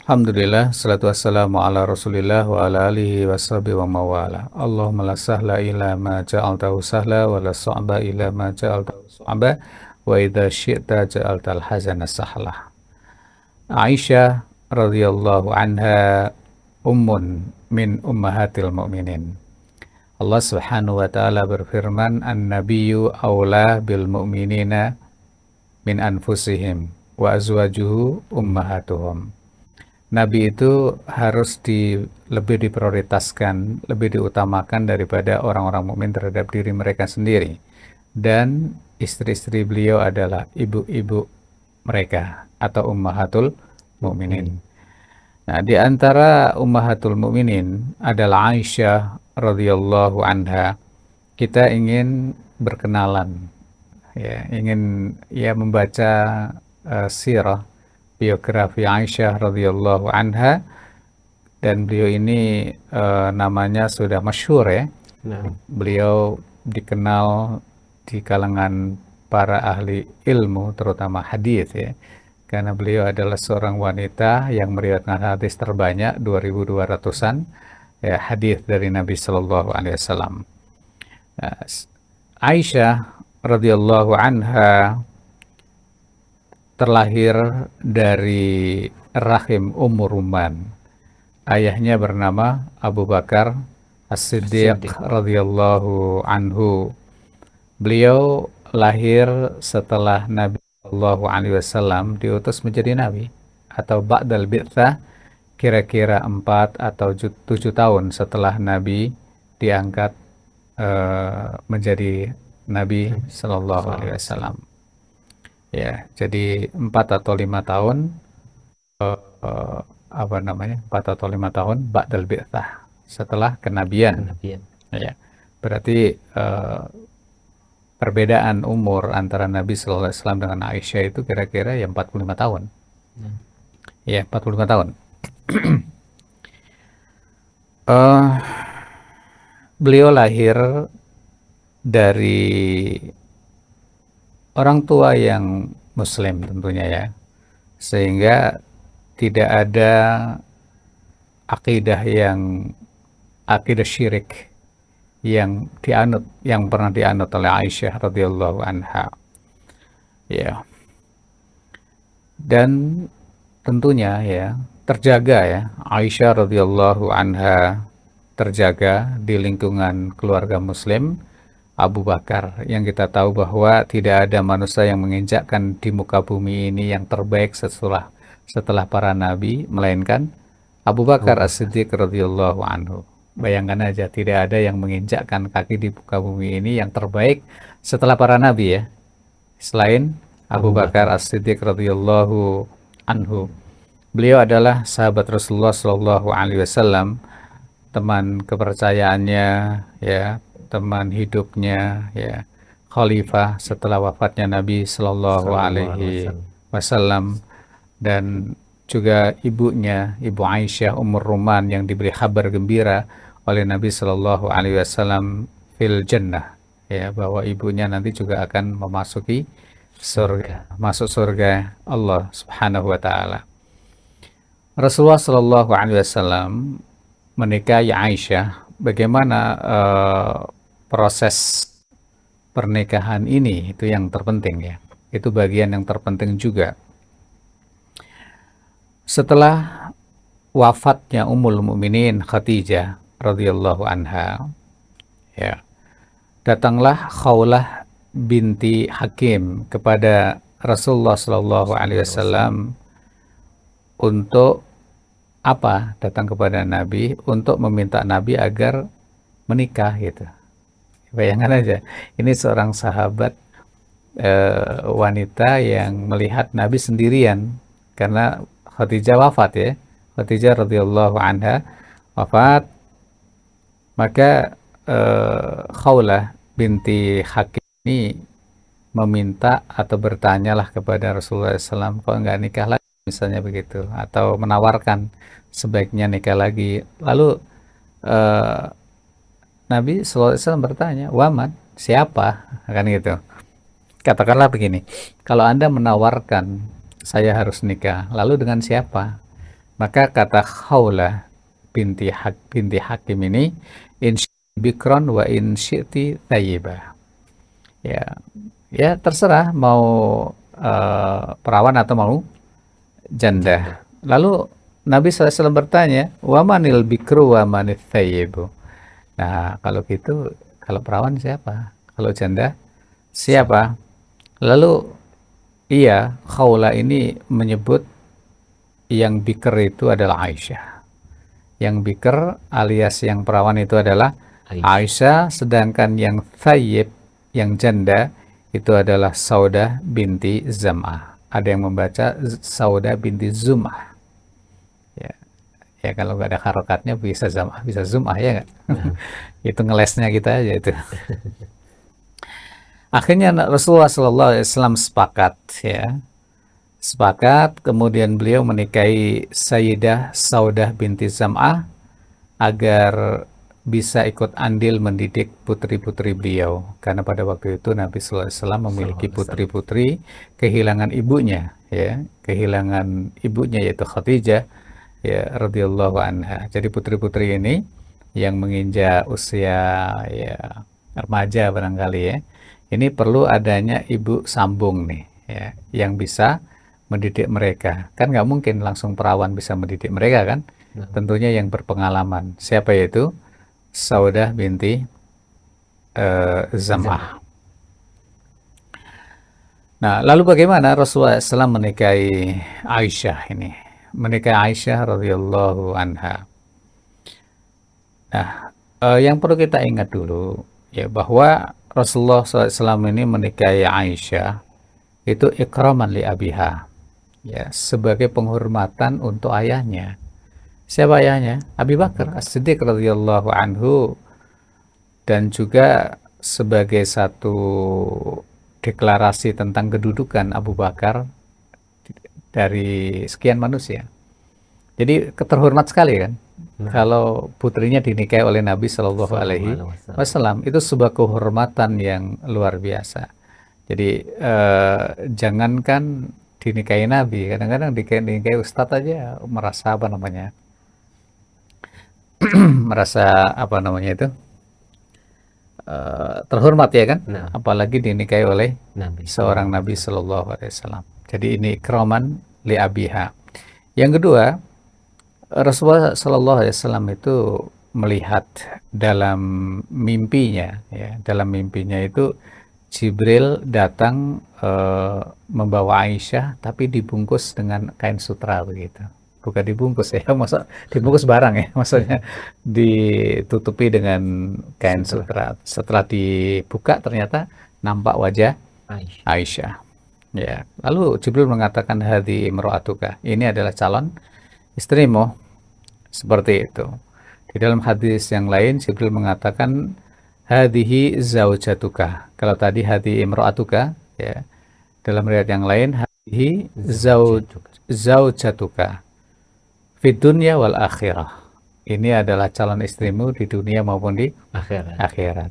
Alhamdulillah, salatu wassalamu ala rasulillah wa ala alihi wa sahbihi wa mawala. Allahumma la sahla illa ma ja'altahu sahla wa la sa'ba illa ma ja'altahu sa'ba wa idha syi'ta ja'altal hazana sahlah. Aisyah radhiyallahu anha ummun min ummahatil mu'minin. Allah subhanahu wa ta'ala berfirman, an-nabiyyu awla bil mu'minina min anfusihim wa azwajuhu ummahatuhum. Nabi itu harus lebih diprioritaskan, lebih diutamakan daripada orang-orang mukmin terhadap diri mereka sendiri. Dan istri-istri beliau adalah ibu-ibu mereka atau ummahatul mukminin. Nah, di antara ummahatul mukminin adalah Aisyah radhiyallahu anha. Kita ingin berkenalan, ya, ingin membaca sirah biografi Aisyah radhiyallahu anha, dan beliau ini namanya sudah masyhur ya. Beliau dikenal di kalangan para ahli ilmu terutama hadis ya, karena beliau adalah seorang wanita yang meriwayatkan hadis terbanyak 2.200-an ya, hadis dari Nabi Shallallahu Alaihi Wasallam. Aisyah radhiyallahu anha terlahir dari rahim Ummu Ruman. Ayahnya bernama Abu Bakar As-Siddiq radhiyallahu anhu. Beliau lahir setelah Nabi sallallahu alaihi wasallam diutus menjadi nabi, atau ba'dal bi'tsah, kira-kira 4 atau 7 tahun setelah Nabi diangkat menjadi Nabi sallallahu alaihi wasallam. Ya, jadi 4 atau 5 tahun 4 atau 5 tahun ba'dal bi'tsah, setelah kenabian. Ya. Berarti perbedaan umur antara Nabi sallallahu alaihi wasallam dengan Aisyah itu kira-kira 45 tahun. Ya, 45 tahun. Beliau lahir dari orang tua yang muslim tentunya ya, sehingga tidak ada akidah syirik yang pernah dianut oleh Aisyah radhiyallahu anha ya. Dan tentunya ya terjaga ya, Aisyah radhiyallahu anha terjaga di lingkungan keluarga muslim. Abu Bakar, yang kita tahu bahwa tidak ada manusia yang menginjakkan di muka bumi ini yang terbaik setelah para nabi, melainkan Abu Bakar As-Siddiq radhiyallahu anhu. Bayangkan aja, tidak ada yang menginjakkan kaki di muka bumi ini yang terbaik setelah para nabi ya, selain Abu Bakar As-Siddiq radhiyallahu anhu. Beliau adalah sahabat Rasulullah sallallahu alaihi wasallam, teman kepercayaannya ya, teman hidupnya ya, khalifah setelah wafatnya Nabi Sallallahu Alaihi Wasallam, dan juga ibunya, Ibu Aisyah Ummur Ruman, yang diberi kabar gembira oleh Nabi Sallallahu Alaihi Wasallam fil jannah ya, bahwa ibunya nanti juga akan memasuki surga, masuk surga Allah Subhanahu Wa Taala. Rasulullah Sallallahu Alaihi Wasallam menikahi Aisyah. Bagaimana proses pernikahan ini, itu yang terpenting ya, itu bagian yang terpenting juga. Setelah wafatnya Ummul Mukminin Khadijah radhiyallahu anha ya, datanglah Khawlah binti Hakim kepada Rasulullah sallallahu alaihi wasallam untuk apa? Datang kepada Nabi untuk meminta Nabi agar menikah gitu. Bayangkan aja, ini seorang sahabat wanita yang melihat Nabi sendirian karena Khadijah wafat ya. Khadijah radhiyallahu anha wafat, maka Khawlah binti Hakim ini meminta atau bertanyalah kepada Rasulullah SAW, kok nggak nikah lagi misalnya begitu, atau menawarkan sebaiknya nikah lagi. Lalu Nabi SAW bertanya, waman, siapa? Kan gitu. Katakanlah begini, kalau Anda menawarkan saya harus nikah, lalu dengan siapa? Maka kata Khawlah binti Hakim ini, in syi'ti bikron wa in syi'ti thayyibah. Ya, ya terserah mau perawan atau mau janda. Lalu Nabi SAW bertanya, wa manil bikru wa manil thayyibu. Nah, kalau gitu, kalau perawan siapa? Kalau janda siapa? Lalu iya, Khawla ini menyebut yang bikr itu adalah Aisyah. Yang bikr alias yang perawan itu adalah Aisyah, sedangkan yang thayyib, yang janda, itu adalah Saudah binti Zam'ah. Ada yang membaca Saudah binti Zum'ah. Ya, ya kalau nggak ada harokatnya bisa Zam'ah, bisa Zum'ah ya nggak? Itu ngelesnya kita aja itu. Akhirnya Rasulullah SAW sepakat, ya, sepakat. Kemudian beliau menikahi Sayyidah Saudah binti Zam'ah agar bisa ikut andil mendidik putri-putri beliau, karena pada waktu itu Nabi SAW memiliki putri-putri kehilangan ibunya, ya, kehilangan ibunya yaitu Khadijah, ya, radhiyallahu anha. Jadi putri-putri ini yang menginjak usia, ya, remaja barangkali, ya, ini perlu adanya ibu sambung nih, ya, yang bisa mendidik mereka. Kan nggak mungkin langsung perawan bisa mendidik mereka kan, tentunya yang berpengalaman. Siapa yaitu? Saudah binti Zam'ah. Nah, lalu bagaimana Rasulullah SAW menikahi Aisyah ini? Menikahi Aisyah radhiyallahu anha. Nah, yang perlu kita ingat dulu, ya, bahwa Rasulullah SAW ini menikahi Aisyah itu ikraman li abiha, ya, sebagai penghormatan untuk ayahnya. Siapa ayahnya? Abi Bakar As-Siddiq radhiyallahu anhu, dan juga sebagai satu deklarasi tentang kedudukan Abu Bakar dari sekian manusia. Jadi terhormat sekali kan, kalau putrinya dinikahi oleh Nabi Shallallahu Alaihi Wasallam, itu sebuah kehormatan yang luar biasa. Jadi jangankan dinikahi Nabi, kadang-kadang dinikahi Ustadz aja merasa apa namanya, merasa apa namanya itu, terhormat ya kan, apalagi dinikahi oleh seorang Nabi Shallallahu Alaihi Wasallam. Jadi ini ikraman li abiha. Yang kedua, Rasulullah Shallallahu Alaihi Wasallam itu melihat dalam mimpinya, ya, dalam mimpinya itu Jibril datang membawa Aisyah tapi dibungkus dengan kain sutra begitu. Bukan dibungkus ya, masa dibungkus barang ya, maksudnya ditutupi dengan kain sutra. Setelah dibuka ternyata nampak wajah Aisyah. Ya, lalu Jibril mengatakan hadhi imra'atuka, ini adalah calon istrimu, seperti itu. Di dalam hadis yang lain Jibril mengatakan hadhihi zaujatuka. Kalau tadi hadhi imra'atuka, ya, dalam riwayat yang lain hadhihi zaujatuka fid dunya wal akhirah. Ini adalah calon istrimu di dunia maupun di akhirat.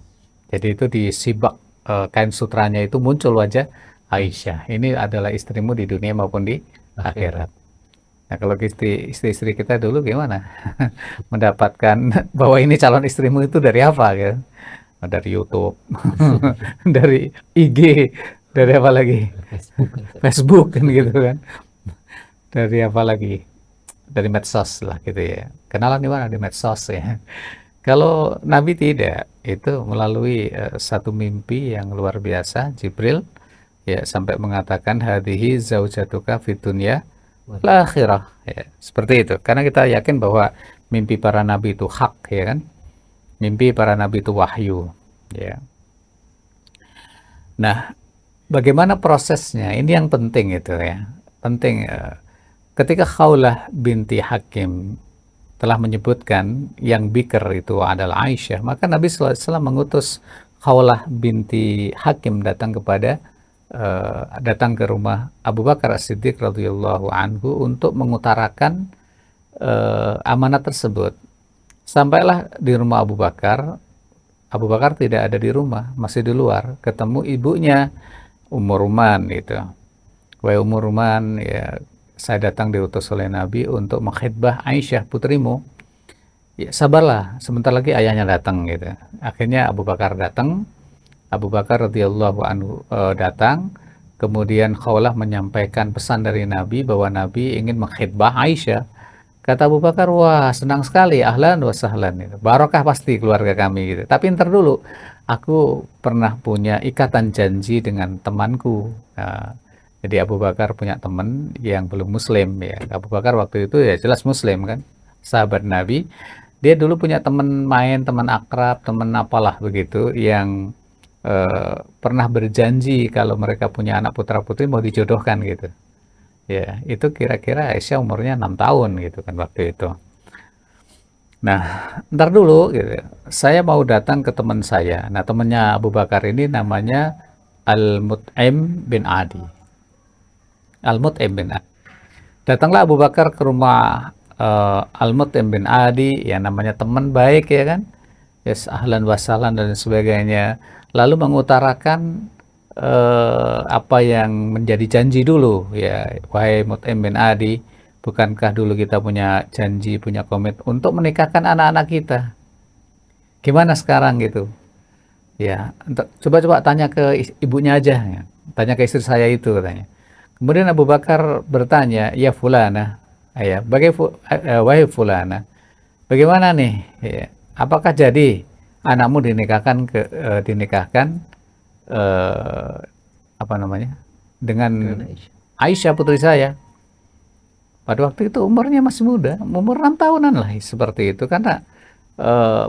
Jadi itu disibak kain sutranya itu muncul wajah Aisyah. Ini adalah istrimu di dunia maupun di akhirat. Nah, kalau istri-istri kita dulu gimana? Mendapatkan bahwa ini calon istrimu itu dari apa gitu? Dari YouTube, dari IG, dari apa lagi? Facebook kan gitu kan. Dari apa lagi? Dari medsos lah gitu ya. Kenalan di mana? Di medsos ya. Kalau Nabi tidak, itu melalui satu mimpi yang luar biasa, Jibril, ya, sampai mengatakan hadhihi zaujatuka fid dunya wal akhirah, ya, seperti itu. Karena kita yakin bahwa mimpi para nabi itu hak, ya kan? Mimpi para nabi itu wahyu, ya. Nah, bagaimana prosesnya? Ini yang penting itu ya. Penting. Ketika Khawlah binti Hakim telah menyebutkan yang bikr itu adalah Aisyah, maka Nabi SAW mengutus Khawlah binti Hakim datang ke rumah Abu Bakar As-Siddiq radhiyallahu anhu untuk mengutarakan amanat tersebut. Sampailah di rumah Abu Bakar. Abu Bakar tidak ada di rumah, masih di luar. Ketemu ibunya Ummu Ruman gitu. Wahai Ummu Ruman, ya saya datang diutus oleh Nabi untuk mengkhidbah Aisyah putrimu. Ya sabarlah, sebentar lagi ayahnya datang gitu. Akhirnya Abu Bakar datang. Abu Bakar radhiyallahu anhu datang. Kemudian Khawlah menyampaikan pesan dari Nabi bahwa Nabi ingin mengkhidbah Aisyah. Kata Abu Bakar, wah senang sekali, ahlan wa sahlan. Gitu. Barokah pasti keluarga kami. Gitu. Tapi ntar dulu, aku pernah punya ikatan janji dengan temanku. Nah, jadi Abu Bakar punya teman yang belum Muslim. Ya. Abu Bakar waktu itu ya jelas Muslim kan, sahabat Nabi. Dia dulu punya teman main, teman akrab, teman apalah begitu, yang pernah berjanji kalau mereka punya anak putra putri mau dijodohkan gitu. Ya, itu kira-kira Aisyah umurnya 6 tahun gitu kan waktu itu. Nah, ntar dulu gitu. Saya mau datang ke teman saya. Nah, temannya Abu Bakar ini namanya Al-Mut'im bin Adi. Al-Mut'im bin Adi. Datanglah Abu Bakar ke rumah Al-Mut'im bin Adi, ya namanya teman baik ya kan. Yes, ahlan wasalan dan sebagainya. Lalu mengutarakan apa yang menjadi janji dulu ya, wahai Mut'im bin Adi, bukankah dulu kita punya janji, punya komit untuk menikahkan anak-anak kita? Gimana sekarang gitu? Ya, coba-coba tanya ke ibunya aja ya. Tanya ke istri saya itu katanya. Kemudian Abu Bakar bertanya, ya fulana, ya, wahai fulana, bagaimana nih? Ya, apakah jadi anakmu dinikahkan apa namanya dengan Aisyah putri saya? Pada waktu itu umurnya masih muda, umur 6 tahunan lah seperti itu, karena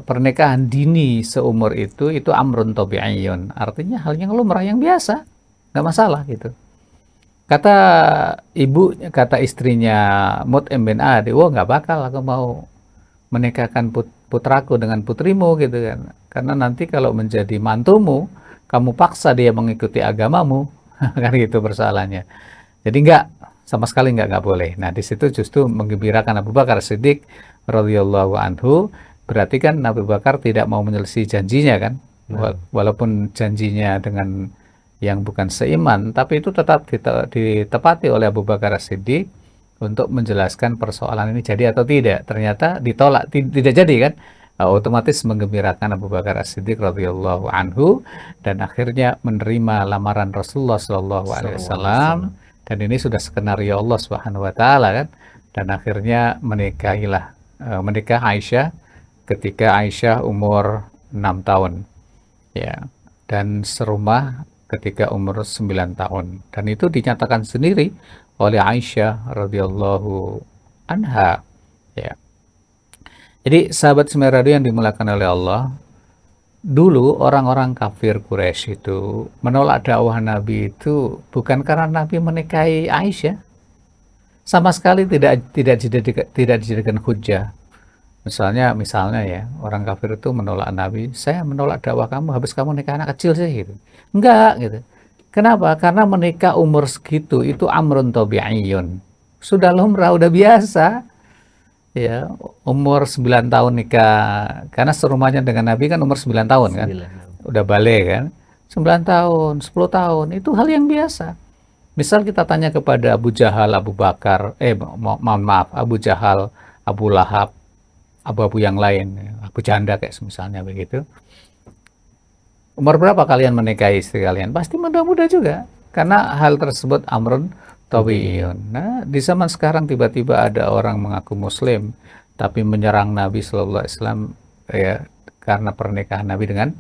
pernikahan dini seumur itu amrun tabi'iyun, artinya hal yang lumrah, yang biasa, nggak masalah gitu. Kata istrinya Mut'im bin Adi, wah nggak bakal aku mau menikahkan putraku dengan putrimu gitu kan, karena nanti kalau menjadi mantumu kamu paksa dia mengikuti agamamu kan gitu persoalannya. Jadi sama sekali nggak boleh. Nah di situ justru menggembirakan Abu Bakar Siddiq radhiyallahu anhu. Berarti kan Abu Bakar tidak mau menyelesaikan janjinya kan, walaupun janjinya dengan yang bukan seiman, tapi itu tetap ditepati oleh Abu Bakar Siddiq untuk menjelaskan persoalan ini jadi atau tidak. Ternyata ditolak, tidak jadi kan. Otomatis menggembirakan Abu Bakar As-Siddiq radhiyallahu anhu, dan akhirnya menerima lamaran Rasulullah Shallallahu Alaihi Wasallam, dan ini sudah skenario Allah Subhanahu Wa Taala kan, dan akhirnya menikah Aisyah ketika Aisyah umur 6 tahun ya, dan serumah ketika umur 9 tahun, dan itu dinyatakan sendiri oleh Aisyah radhiyallahu anha ya. Jadi sahabat Semai Radio yang dimuliakan oleh Allah, dulu orang-orang kafir Quraisy itu menolak dakwah Nabi itu bukan karena Nabi menikahi Aisyah, sama sekali tidak dijadikan hujah. Misalnya ya, orang kafir itu menolak Nabi, saya menolak dakwah kamu, habis kamu nikah anak kecil sih gitu. Enggak gitu. Kenapa? Karena menikah umur segitu itu amrun tabi'iyun. Sudah lumrah, udah biasa. Ya, umur 9 tahun nikah, karena serumahnya dengan Nabi kan umur 9 tahun kan, udah balik kan, 9 tahun, 10 tahun, itu hal yang biasa. Misal kita tanya kepada Abu Jahal, Abu Bakar, Abu Jahal, Abu Lahab, abu-abu yang lain, Abu Janda kayak misalnya begitu, umur berapa kalian menikahi istri kalian? Pasti muda-muda juga, karena hal tersebut amrun tabi'iyun. Nah, di zaman sekarang tiba-tiba ada orang mengaku Muslim tapi menyerang Nabi Sallallahu Alaihi Wasallam ya, karena pernikahan Nabi dengan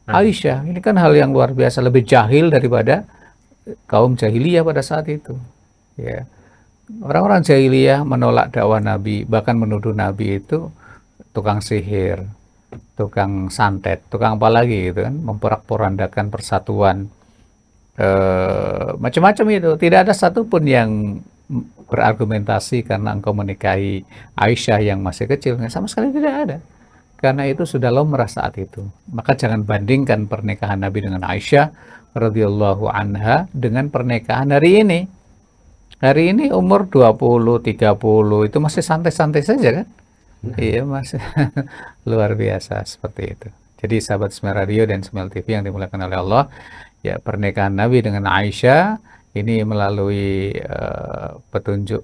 Aisyah. Ini kan hal yang luar biasa, lebih jahil daripada kaum jahiliyah pada saat itu. Ya, orang-orang jahiliyah menolak dakwah Nabi, bahkan menuduh Nabi itu tukang sihir, tukang santet, tukang apa lagi gitu kan, memporak-porandakan persatuan. Macam-macam itu. Tidak ada satupun yang berargumentasi karena engkau menikahi Aisyah yang masih kecil, sama sekali tidak ada, karena itu sudah lumrah saat itu. Maka jangan bandingkan pernikahan Nabi dengan Aisyah radhiyallahu anha dengan pernikahan hari ini umur 20, 30 itu masih santai-santai saja kan. Iya masih luar biasa seperti itu. Jadi sahabat Semai Radio dan Semai TV yang dimuliakan oleh Allah, Ya, pernikahan Nabi dengan Aisyah ini melalui petunjuk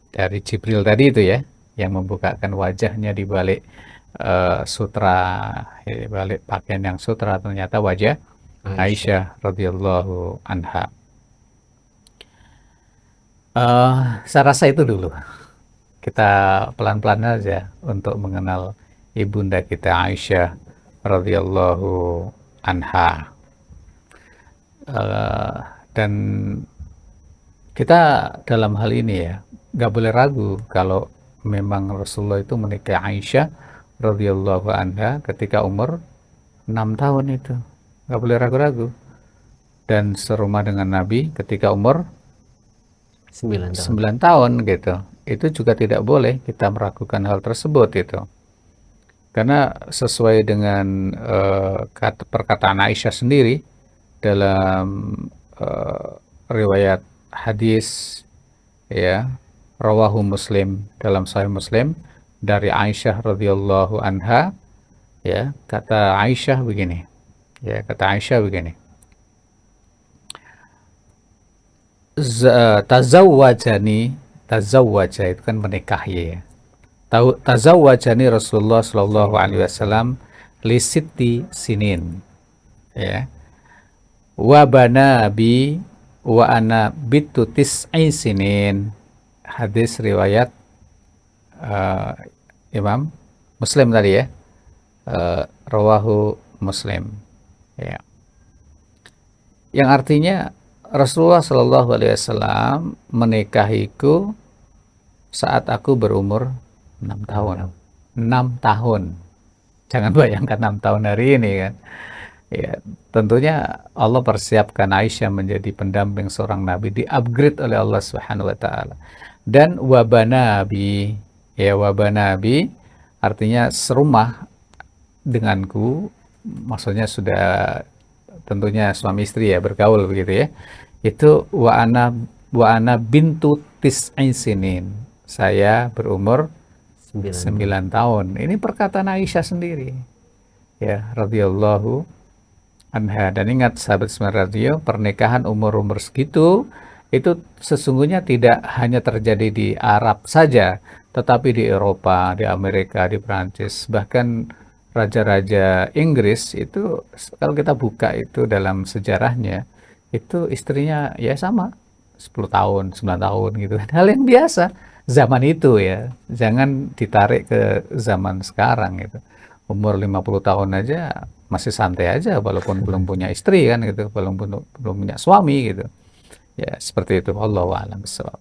dari Jibril tadi itu ya, yang membukakan wajahnya di balik sutra, di balik pakaian yang sutra ternyata wajah Aisyah radhiyallahu anha. Saya rasa itu dulu. Kita pelan-pelan aja untuk mengenal ibunda kita Aisyah radhiyallahu anha. Dan kita dalam hal ini ya nggak boleh ragu kalau memang Rasulullah itu menikahi Aisyah radhiyallahu anha ketika umur 6 tahun itu, nggak boleh ragu-ragu, dan serumah dengan Nabi ketika umur 9 tahun gitu. Itu juga tidak boleh kita meragukan hal tersebut itu, karena sesuai dengan perkataan Aisyah sendiri dalam riwayat hadis ya, rawahu Muslim, dalam Sahih Muslim dari Aisyah radhiyallahu anha ya, kata Aisyah begini ya, tazawwaja itu kan menikahi ya, tazawwajani Rasulullah sallallahu alaihi wasallam li sitti sinin ya, wa bana bi wa ana bitu tis'i sinin. Hadis riwayat Imam Muslim tadi ya, rawahu Muslim ya, yang artinya Rasulullah Shallallahu Alaihi Wasallam menikahiku saat aku berumur 6 tahun. 6 tahun. Jangan bayangkan 6 tahun hari ini kan. Ya, tentunya Allah persiapkan Aisyah menjadi pendamping seorang nabi, di-upgrade oleh Allah Subhanahu wa taala. Dan wabanabi, ya wabanabi artinya serumah denganku, maksudnya sudah tentunya suami istri ya, bergaul begitu ya. Itu wa ana bintu tis'i sinin. Saya berumur 9 tahun. Ini perkataan Aisyah sendiri. Ya, radhiyallahu anha. Dan ingat sahabat Semar Radio, pernikahan umur-umur segitu itu sesungguhnya tidak hanya terjadi di Arab saja, tetapi di Eropa, di Amerika, di Prancis, bahkan raja-raja Inggris itu kalau kita buka itu dalam sejarahnya, itu istrinya ya sama 10 tahun, 9 tahun gitu. Hal yang biasa zaman itu ya. Jangan ditarik ke zaman sekarang gitu. Umur 50 tahun aja masih santai aja walaupun belum punya istri kan gitu, belum punya suami gitu. Ya, seperti itu. Wallahu a'lam bishawab.